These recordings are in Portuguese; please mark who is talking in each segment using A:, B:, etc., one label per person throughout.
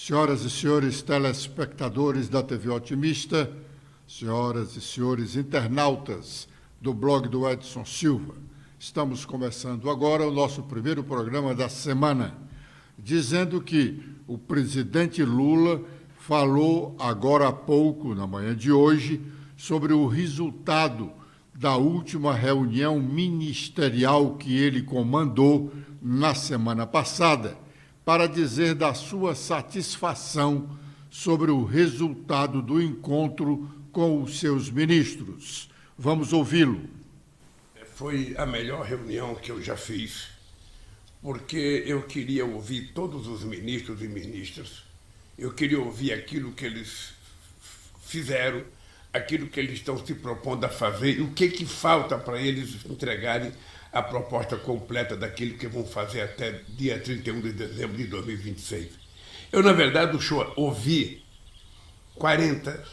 A: Senhoras e senhores telespectadores da TV Otimista, senhoras e senhores internautas do blog do Edson Silva, estamos começando agora o nosso primeiro programa da semana, dizendo que o presidente Lula falou agora há pouco, na manhã de hoje, sobre o resultado da última reunião ministerial que ele comandou na semana passada, para dizer da sua satisfação sobre o resultado do encontro com os seus ministros. Vamos ouvi-lo.
B: Foi a melhor reunião que eu já fiz, porque eu queria ouvir todos os ministros e ministras, eu queria ouvir aquilo que eles fizeram, aquilo que eles estão se propondo a fazer, e o que falta para eles entregarem a proposta completa daquilo que vão fazer até dia 31 de dezembro de 2026. Eu, na verdade, ouvi 40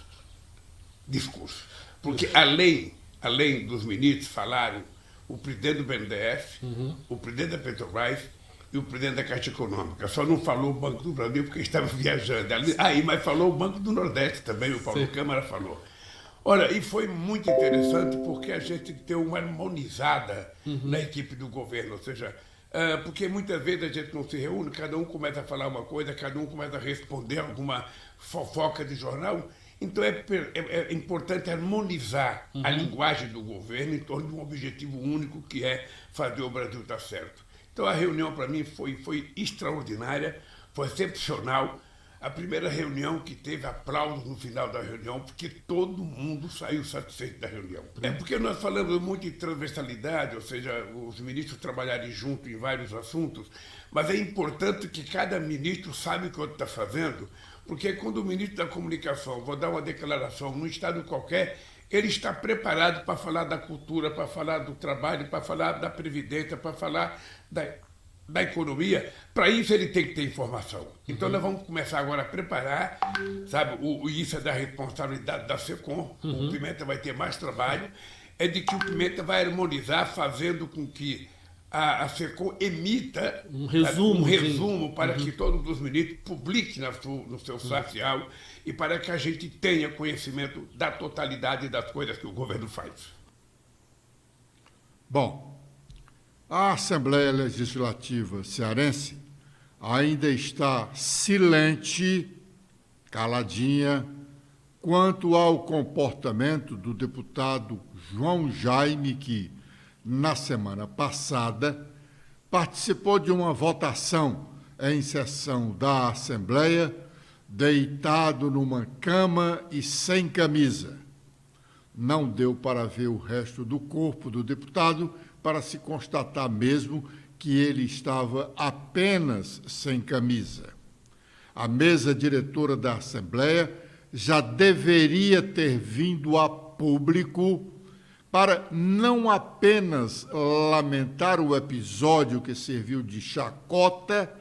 B: discursos, porque além dos ministros falaram o presidente do BNDES, o presidente da Petrobras e o presidente da Caixa Econômica. Só não falou o Banco do Brasil porque estava viajando. Mas falou o Banco do Nordeste também, o Paulo Câmara falou. Olha, e foi muito interessante porque a gente deu uma harmonizada na equipe do governo, ou seja, porque muitas vezes a gente não se reúne, cada um começa a falar uma coisa, cada um começa a responder alguma fofoca de jornal. Então é importante harmonizar a linguagem do governo em torno de um objetivo único, que é fazer o Brasil dar certo. Então a reunião para mim foi extraordinária, foi excepcional. A primeira reunião que teve aplausos no final da reunião, porque todo mundo saiu satisfeito da reunião. É porque nós falamos muito de transversalidade, ou seja, os ministros trabalharem juntos em vários assuntos, mas é importante que cada ministro saiba o que o outro está fazendo, porque quando o ministro da Comunicação vou dar uma declaração num estado qualquer, ele está preparado para falar da cultura, para falar do trabalho, para falar da previdência, para falar da economia. Para isso ele tem que ter informação. Então nós vamos começar agora a preparar, sabe, isso é da responsabilidade da SECOM, o Pimenta vai ter mais trabalho, é de que o Pimenta vai harmonizar, fazendo com que a SECOM emita um resumo para que todos os ministros publiquem no seu social e para que a gente tenha conhecimento da totalidade das coisas que o governo faz.
A: Bom, a Assembleia Legislativa cearense ainda está silente, caladinha, quanto ao comportamento do deputado João Jaime, que, na semana passada, participou de uma votação em sessão da Assembleia, deitado numa cama e sem camisa. Não deu para ver o resto do corpo do deputado, para se constatar mesmo que ele estava apenas sem camisa. A mesa diretora da Assembleia já deveria ter vindo a público para não apenas lamentar o episódio que serviu de chacota,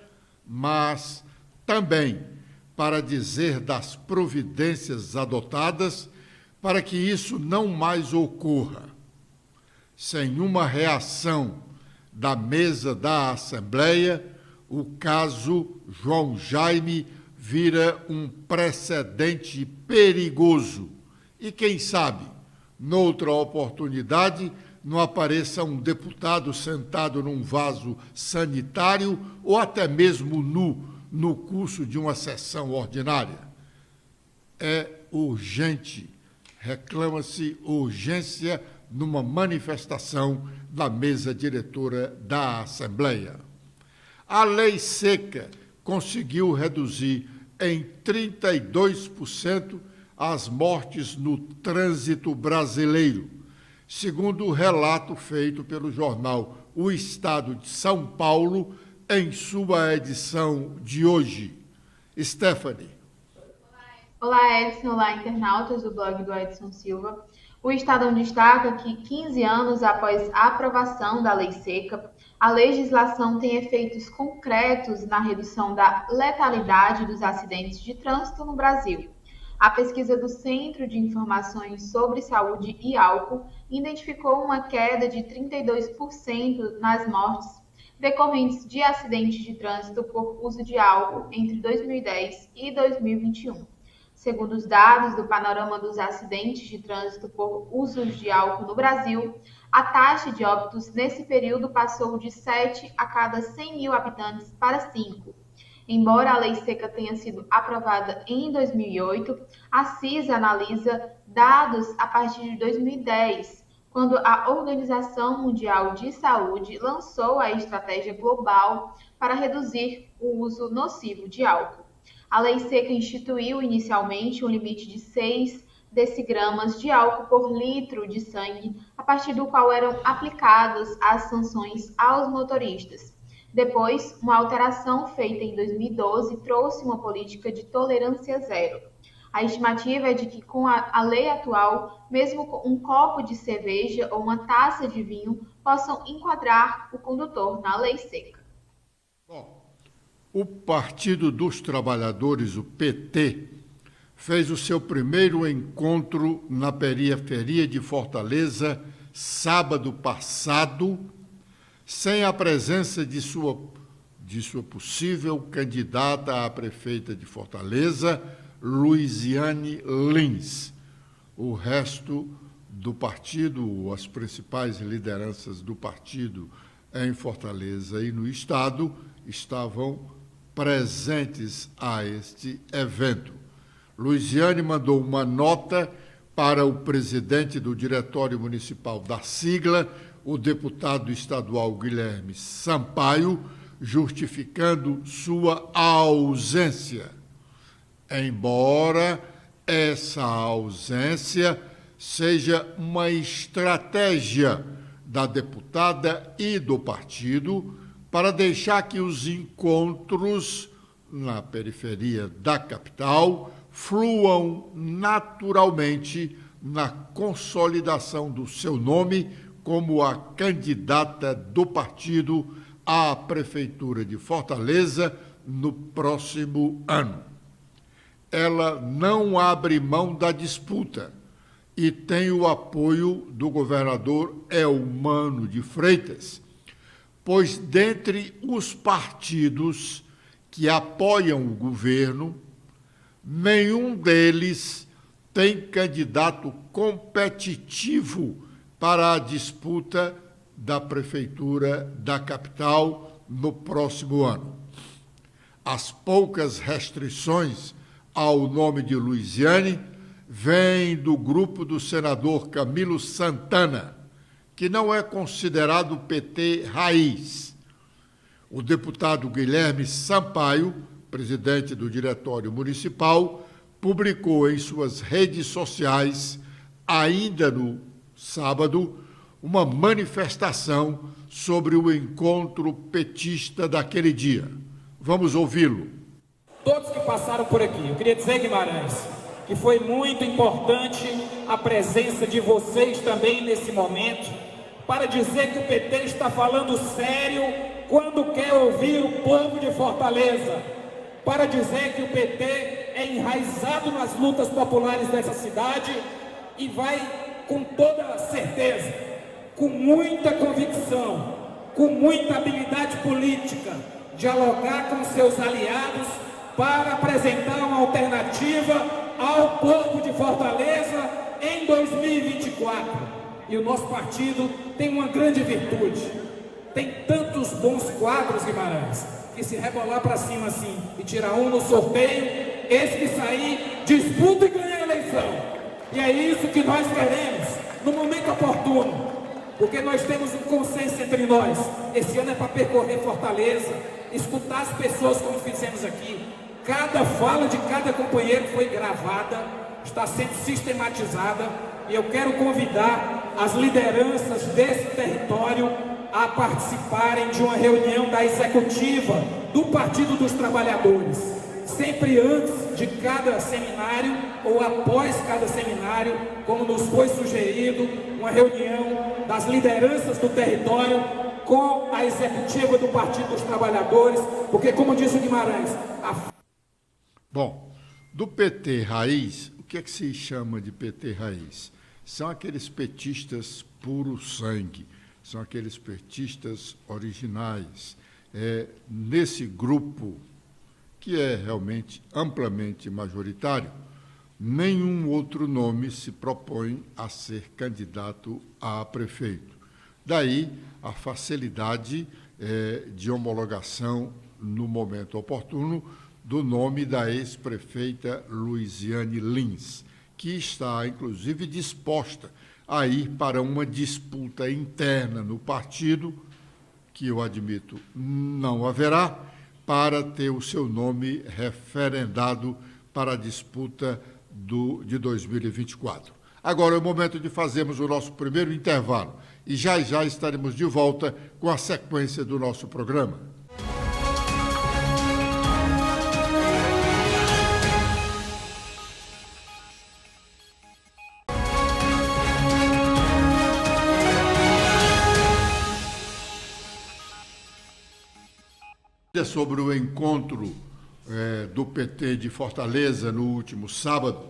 A: mas também para dizer das providências adotadas para que isso não mais ocorra. Sem uma reação da mesa da Assembleia, o caso João Jaime vira um precedente perigoso. E quem sabe, noutra oportunidade, não apareça um deputado sentado num vaso sanitário ou até mesmo nu no curso de uma sessão ordinária. É urgente, reclama-se urgência numa manifestação da mesa diretora da Assembleia. A lei seca conseguiu reduzir em 32% as mortes no trânsito brasileiro, segundo o relato feito pelo jornal O Estado de São Paulo, em sua edição de hoje. Stephanie.
C: Olá, Edson. Olá, internautas do blog do Edson Silva. O Estadão destaca que 15 anos após a aprovação da lei seca, a legislação tem efeitos concretos na redução da letalidade dos acidentes de trânsito no Brasil. A pesquisa do Centro de Informações sobre Saúde e Álcool identificou uma queda de 32% nas mortes decorrentes de acidentes de trânsito por uso de álcool entre 2010 e 2021. Segundo os dados do panorama dos acidentes de trânsito por uso de álcool no Brasil, a taxa de óbitos nesse período passou de 7 a cada 100 mil habitantes para 5. Embora a lei seca tenha sido aprovada em 2008, a CISA analisa dados a partir de 2010, quando a Organização Mundial de Saúde lançou a estratégia global para reduzir o uso nocivo de álcool. A lei seca instituiu inicialmente um limite de 6 decigramas de álcool por litro de sangue, a partir do qual eram aplicadas as sanções aos motoristas. Depois, uma alteração feita em 2012 trouxe uma política de tolerância zero. A estimativa é de que, com a lei atual, mesmo um copo de cerveja ou uma taça de vinho possam enquadrar o condutor na lei seca.
A: Bom, o Partido dos Trabalhadores, o PT, fez o seu primeiro encontro na periferia de Fortaleza, sábado passado, sem a presença de sua possível candidata a prefeita de Fortaleza, Luiziane Lins. O resto do partido, as principais lideranças do partido em Fortaleza e no Estado, estavam presentes a este evento. Luiziane mandou uma nota para o presidente do Diretório Municipal da sigla, o deputado estadual Guilherme Sampaio, justificando sua ausência. Embora essa ausência seja uma estratégia da deputada e do partido para deixar que os encontros na periferia da capital fluam naturalmente na consolidação do seu nome como a candidata do partido à Prefeitura de Fortaleza no próximo ano. Ela não abre mão da disputa e tem o apoio do governador Eumano de Freitas, pois dentre os partidos que apoiam o governo, nenhum deles tem candidato competitivo para a disputa da Prefeitura da capital no próximo ano. As poucas restrições ao nome de Luiziane vêm do grupo do senador Camilo Santana, que não é considerado PT raiz. O deputado Guilherme Sampaio, presidente do Diretório Municipal, publicou em suas redes sociais, ainda no sábado, uma manifestação sobre o encontro petista daquele dia. Vamos ouvi-lo.
D: Todos que passaram por aqui, eu queria dizer, Guimarães, que foi muito importante a presença de vocês também nesse momento, para dizer que o PT está falando sério quando quer ouvir o povo de Fortaleza, para dizer que o PT é enraizado nas lutas populares dessa cidade e vai com toda certeza, com muita convicção, com muita habilidade política, dialogar com seus aliados para apresentar uma alternativa ao povo de Fortaleza em 2024. E o nosso partido tem uma grande virtude, tem tantos bons quadros, Guimarães, que se rebolar para cima assim e tirar um no sorteio, esse que sair disputa e ganha a eleição. E é isso que nós queremos no momento oportuno, porque nós temos um consenso entre nós. Esse ano é para percorrer Fortaleza, escutar as pessoas como fizemos aqui. Cada fala de cada companheiro foi gravada, está sendo sistematizada, e eu quero convidar as lideranças desse território a participarem de uma reunião da executiva do Partido dos Trabalhadores, sempre antes de cada seminário ou após cada seminário, como nos foi sugerido, uma reunião das lideranças do território com a executiva do Partido dos Trabalhadores, porque, como disse o Guimarães,
A: Bom, do PT raiz, o que é que se chama de PT raiz? São aqueles petistas puro sangue, são aqueles petistas originais. Nesse grupo, que é realmente amplamente majoritário, nenhum outro nome se propõe a ser candidato a prefeito. Daí a facilidade de homologação, no momento oportuno, do nome da ex-prefeita Luiziane Lins, que está, inclusive, disposta a ir para uma disputa interna no partido, que eu admito não haverá, para ter o seu nome referendado para a disputa de 2024. Agora é o momento de fazermos o nosso primeiro intervalo e já estaremos de volta com a sequência do nosso programa. Sobre o encontro do PT de Fortaleza no último sábado,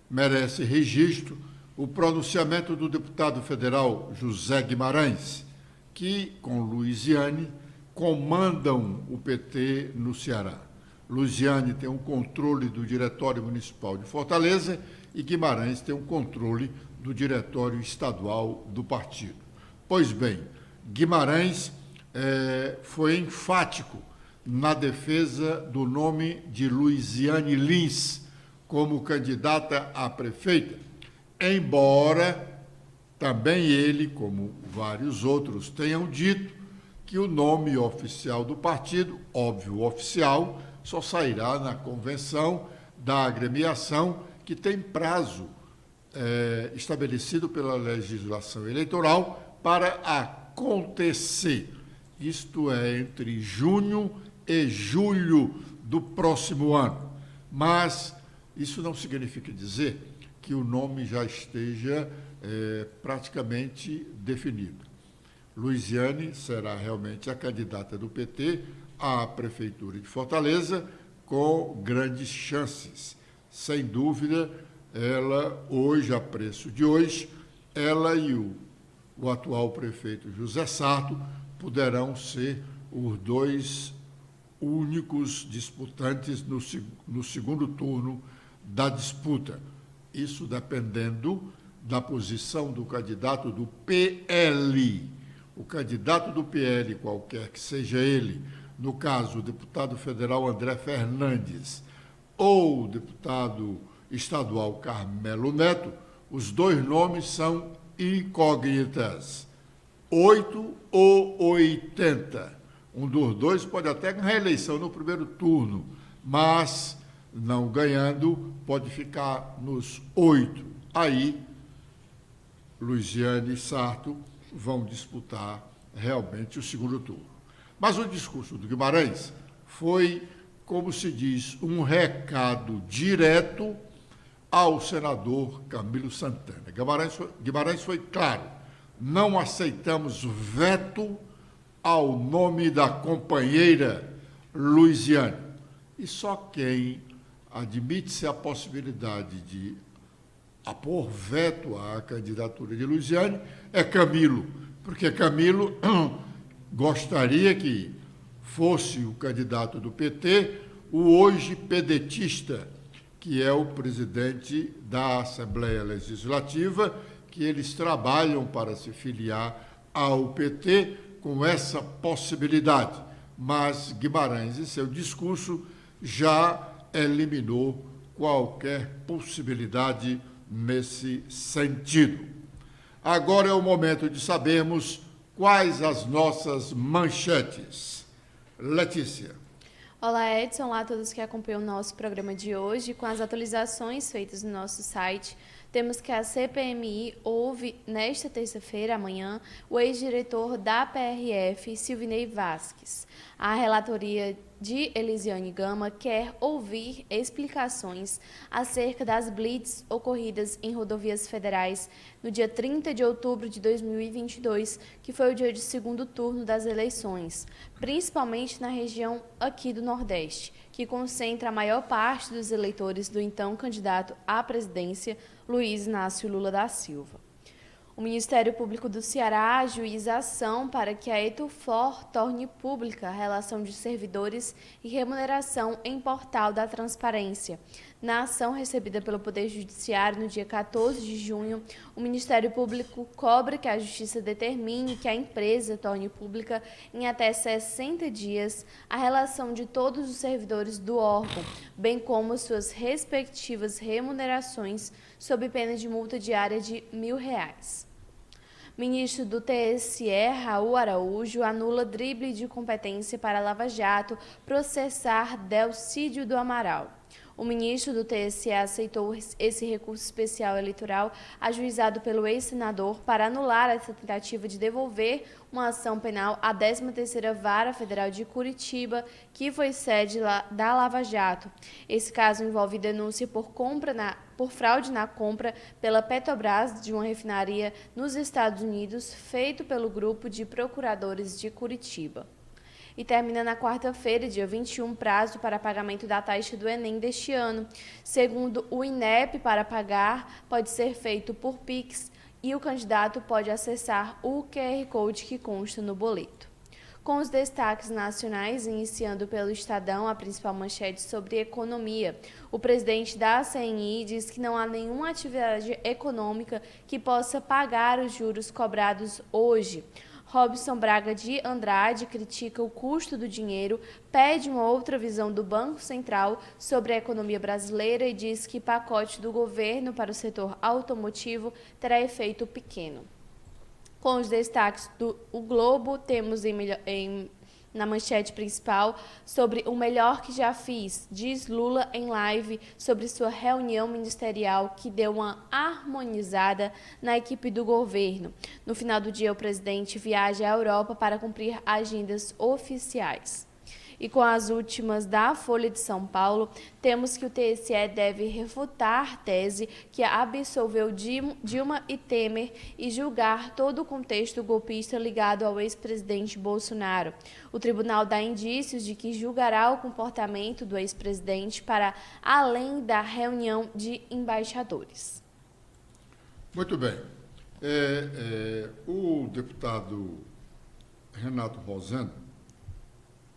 A: merece registro o pronunciamento do deputado federal José Guimarães, que, com Luiziane, comandam o PT no Ceará. Luiziane tem o controle do Diretório Municipal de Fortaleza e Guimarães tem o controle do Diretório Estadual do partido. Pois bem, Guimarães foi enfático na defesa do nome de Luiziane Lins como candidata a prefeita, embora também ele, como vários outros, tenham dito que o nome oficial do partido, óbvio oficial, só sairá na convenção da agremiação, que tem prazo estabelecido pela legislação eleitoral para acontecer. Isto é, entre junho e julho do próximo ano. Mas isso não significa dizer que o nome já esteja praticamente definido. Luiziane será realmente a candidata do PT à Prefeitura de Fortaleza, com grandes chances. Sem dúvida, ela, hoje, a preço de hoje, ela e o atual prefeito José Sarto poderão ser os dois únicos disputantes no segundo turno da disputa. Isso dependendo da posição do candidato do PL. O candidato do PL, qualquer que seja ele, no caso, o deputado federal André Fernandes ou o deputado estadual Carmelo Neto, os dois nomes são incógnitas. 8 ou 80. Um dos dois pode até ganhar a eleição no primeiro turno, mas, não ganhando, pode ficar nos 8. Aí, Luiziane e Sarto vão disputar realmente o segundo turno. Mas o discurso do Guimarães foi, como se diz, um recado direto ao senador Camilo Santana. Guimarães foi claro: não aceitamos veto ao nome da companheira Luiziane. E só quem admite-se a possibilidade de apor veto à candidatura de Luiziane é Camilo, porque Camilo gostaria que fosse o candidato do PT, o hoje pedetista, que é o presidente da Assembleia Legislativa, que eles trabalham para se filiar ao PT com essa possibilidade. Mas Guimarães, em seu discurso, já eliminou qualquer possibilidade nesse sentido. Agora é o momento de sabermos quais as nossas manchetes. Letícia.
E: Olá, Edson. Olá a todos que acompanham o nosso programa de hoje. Com as atualizações feitas no nosso site, temos que a CPMI ouve, nesta terça-feira, amanhã, o ex-diretor da PRF, Silvinei Vasques. A relatoria de Elisiane Gama quer ouvir explicações acerca das blitz ocorridas em rodovias federais no dia 30 de outubro de 2022, que foi o dia de segundo turno das eleições, principalmente na região aqui do Nordeste, que concentra a maior parte dos eleitores do então candidato à presidência, Luiz Inácio Lula da Silva. O Ministério Público do Ceará ajuiza ação para que a Etufor torne pública a relação de servidores e remuneração em portal da transparência. Na ação recebida pelo Poder Judiciário no dia 14 de junho, o Ministério Público cobra que a Justiça determine que a empresa torne pública em até 60 dias a relação de todos os servidores do órgão, bem como suas respectivas remunerações, sob pena de multa diária de R$ 1.000. Ministro do TSE, Raul Araújo, anula drible de competência para Lava Jato processar Delcídio do Amaral. O ministro do TSE aceitou esse recurso especial eleitoral ajuizado pelo ex-senador para anular essa tentativa de devolver uma ação penal à 13ª Vara Federal de Curitiba, que foi sede da Lava Jato. Esse caso envolve denúncia por fraude na compra pela Petrobras de uma refinaria nos Estados Unidos, feito pelo grupo de procuradores de Curitiba. E termina na quarta-feira, dia 21, prazo para pagamento da taxa do Enem deste ano. Segundo o INEP, para pagar pode ser feito por Pix e o candidato pode acessar o QR Code que consta no boleto. Com os destaques nacionais, iniciando pelo Estadão, a principal manchete sobre economia. O presidente da CNI diz que não há nenhuma atividade econômica que possa pagar os juros cobrados hoje. Robson Braga de Andrade critica o custo do dinheiro, pede uma outra visão do Banco Central sobre a economia brasileira e diz que pacote do governo para o setor automotivo terá efeito pequeno. Com os destaques do O Globo, temos na manchete principal sobre o melhor que já fiz, diz Lula em live sobre sua reunião ministerial que deu uma harmonizada na equipe do governo. No final do dia, o presidente viaja à Europa para cumprir agendas oficiais. E com as últimas da Folha de São Paulo, temos que o TSE deve refutar tese que absolveu Dilma e Temer e julgar todo o contexto golpista ligado ao ex-presidente Bolsonaro. O tribunal dá indícios de que julgará o comportamento do ex-presidente para além da reunião de embaixadores.
A: Muito bem. O deputado Renato Rosendo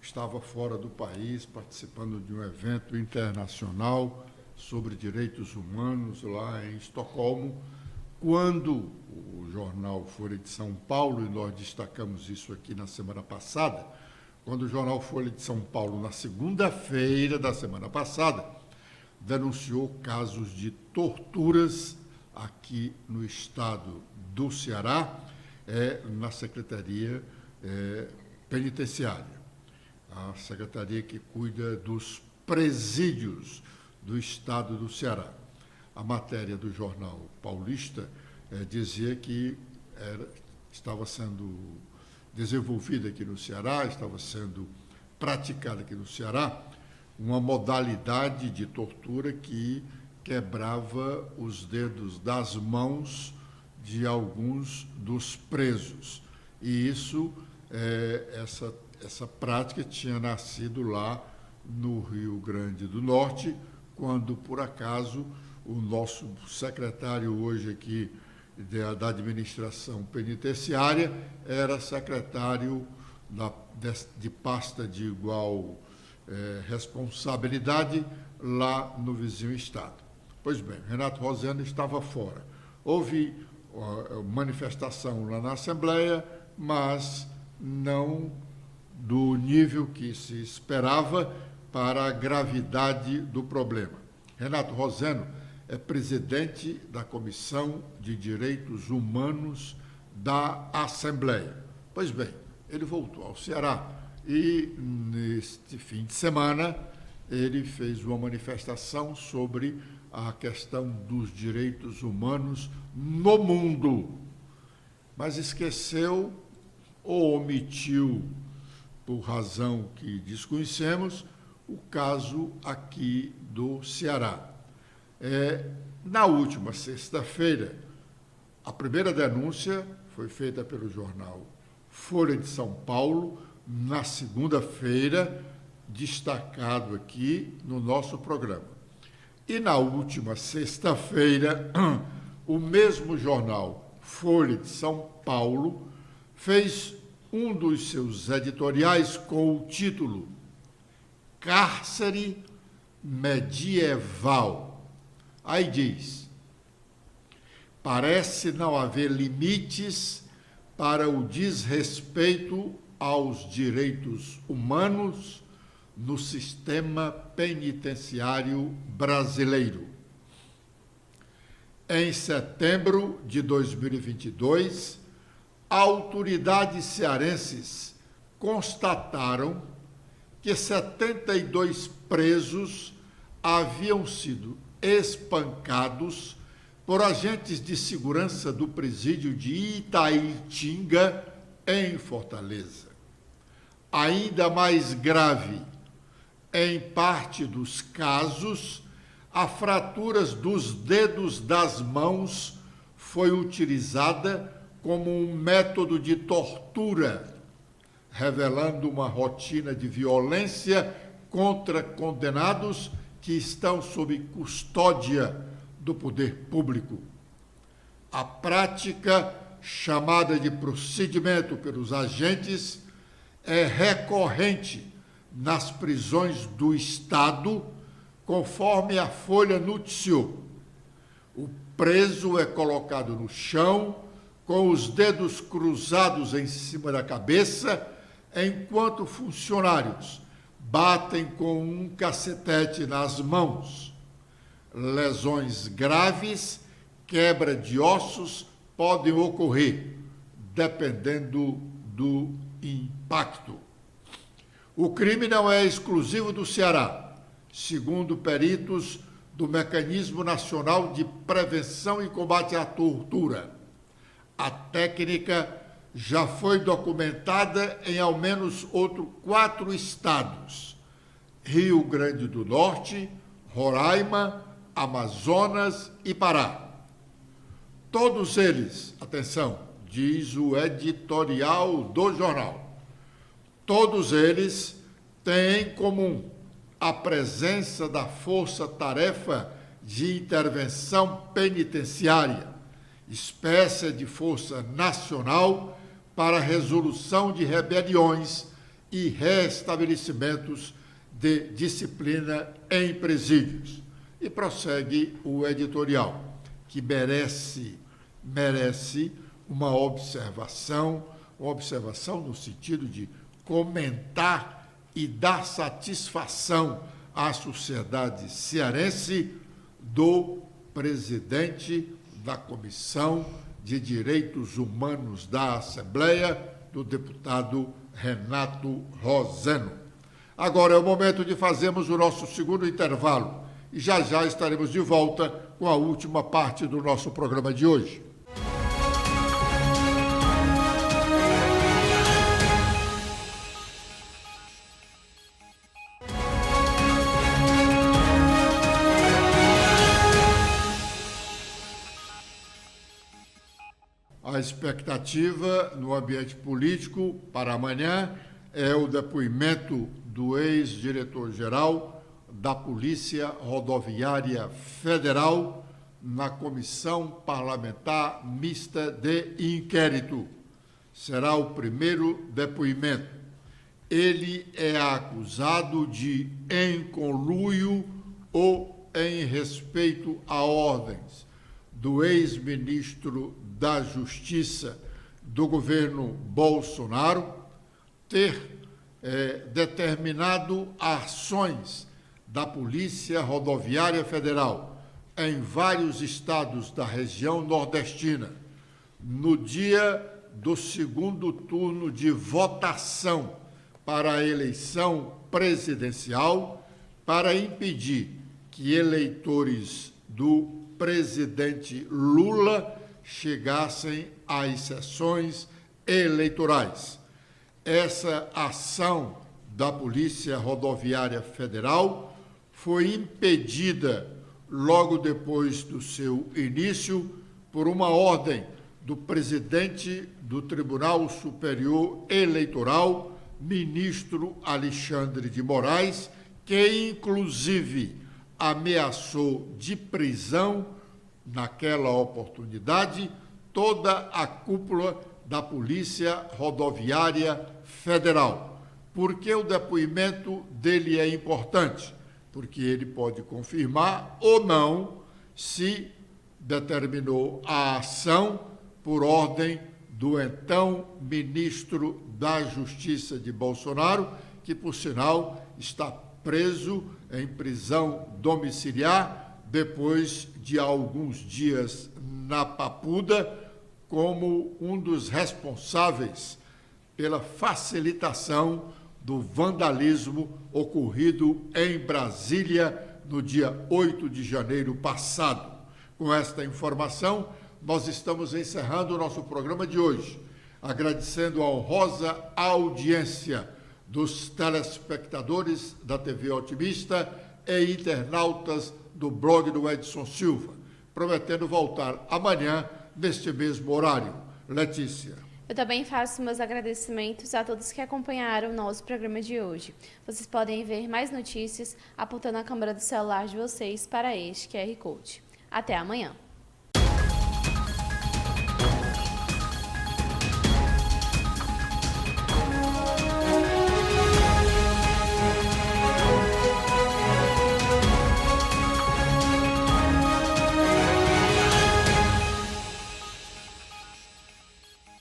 A: estava fora do país, participando de um evento internacional sobre direitos humanos lá em Estocolmo, quando o jornal Folha de São Paulo, e nós destacamos isso aqui na semana passada, quando o jornal Folha de São Paulo, na segunda-feira da semana passada, denunciou casos de torturas aqui no estado do Ceará, na Secretaria Penitenciária. A secretaria que cuida dos presídios do estado do Ceará. A matéria do jornal Paulista dizia que estava sendo desenvolvida aqui no Ceará, estava sendo praticada aqui no Ceará, uma modalidade de tortura que quebrava os dedos das mãos de alguns dos presos. E isso, essa prática tinha nascido lá no Rio Grande do Norte, quando, por acaso, o nosso secretário hoje aqui da administração penitenciária era secretário de pasta de igual responsabilidade lá no vizinho estado. Pois bem, Renato Rosendo estava fora. Houve manifestação lá na Assembleia, mas não do nível que se esperava para a gravidade do problema. Renato Rosendo é presidente da Comissão de Direitos Humanos da Assembleia. Pois bem, ele voltou ao Ceará e, neste fim de semana, ele fez uma manifestação sobre a questão dos direitos humanos no mundo, mas esqueceu ou omitiu, por razão que desconhecemos, o caso aqui do Ceará. Na última sexta-feira, a primeira denúncia foi feita pelo jornal Folha de São Paulo, na segunda-feira, destacado aqui no nosso programa. E na última sexta-feira, o mesmo jornal Folha de São Paulo, fez um dos seus editoriais com o título Cárcere Medieval. Aí diz: parece não haver limites para o desrespeito aos direitos humanos no sistema penitenciário brasileiro. Em setembro de 2022, autoridades cearenses constataram que 72 presos haviam sido espancados por agentes de segurança do presídio de Itaitinga, em Fortaleza. Ainda mais grave, em parte dos casos, a fraturas dos dedos das mãos foi utilizada como um método de tortura, revelando uma rotina de violência contra condenados que estão sob custódia do poder público. A prática, chamada de procedimento pelos agentes, é recorrente nas prisões do Estado, conforme a Folha noticiou. O preso é colocado no chão, com os dedos cruzados em cima da cabeça, enquanto funcionários batem com um cacetete nas mãos. Lesões graves, quebra de ossos podem ocorrer, dependendo do impacto. O crime não é exclusivo do Ceará, segundo peritos do Mecanismo Nacional de Prevenção e Combate à Tortura. A técnica já foi documentada em ao menos outros 4 estados: Rio Grande do Norte, Roraima, Amazonas e Pará. Todos eles, atenção, diz o editorial do jornal, todos eles têm em comum a presença da Força-Tarefa de Intervenção Penitenciária, espécie de força nacional para a resolução de rebeliões e restabelecimentos de disciplina em presídios. E prossegue o editorial, que merece uma observação no sentido de comentar e dar satisfação à sociedade cearense do presidente da Comissão de Direitos Humanos da Assembleia, do deputado Renato Roseno. Agora é o momento de fazermos o nosso segundo intervalo e já já estaremos de volta com a última parte do nosso programa de hoje. A expectativa no ambiente político para amanhã é o depoimento do ex-diretor-geral da Polícia Rodoviária Federal na Comissão Parlamentar Mista de Inquérito. Será o primeiro depoimento. Ele é acusado de em conluio ou em respeito a ordens do ex-ministro da Justiça do governo Bolsonaro, ter determinado ações da Polícia Rodoviária Federal em vários estados da região nordestina, no dia do segundo turno de votação para a eleição presidencial, para impedir que eleitores do presidente Lula chegassem às sessões eleitorais. Essa ação da Polícia Rodoviária Federal foi impedida logo depois do seu início por uma ordem do presidente do Tribunal Superior Eleitoral, ministro Alexandre de Moraes, que inclusive ameaçou de prisão, naquela oportunidade, toda a cúpula da Polícia Rodoviária Federal. Por que o depoimento dele é importante? Porque ele pode confirmar ou não se determinou a ação por ordem do então ministro da Justiça de Bolsonaro, que, por sinal, está preso em prisão domiciliar depois de alguns dias na Papuda, como um dos responsáveis pela facilitação do vandalismo ocorrido em Brasília no dia 8 de janeiro passado. Com esta informação, nós estamos encerrando o nosso programa de hoje, agradecendo a honrosa audiência dos telespectadores da TV Otimista e internautas do blog do Edson Silva, prometendo voltar amanhã neste mesmo horário. Letícia.
E: Eu também faço meus agradecimentos a todos que acompanharam o nosso programa de hoje. Vocês podem ver mais notícias apontando a câmera do celular de vocês para este QR Code. Até amanhã.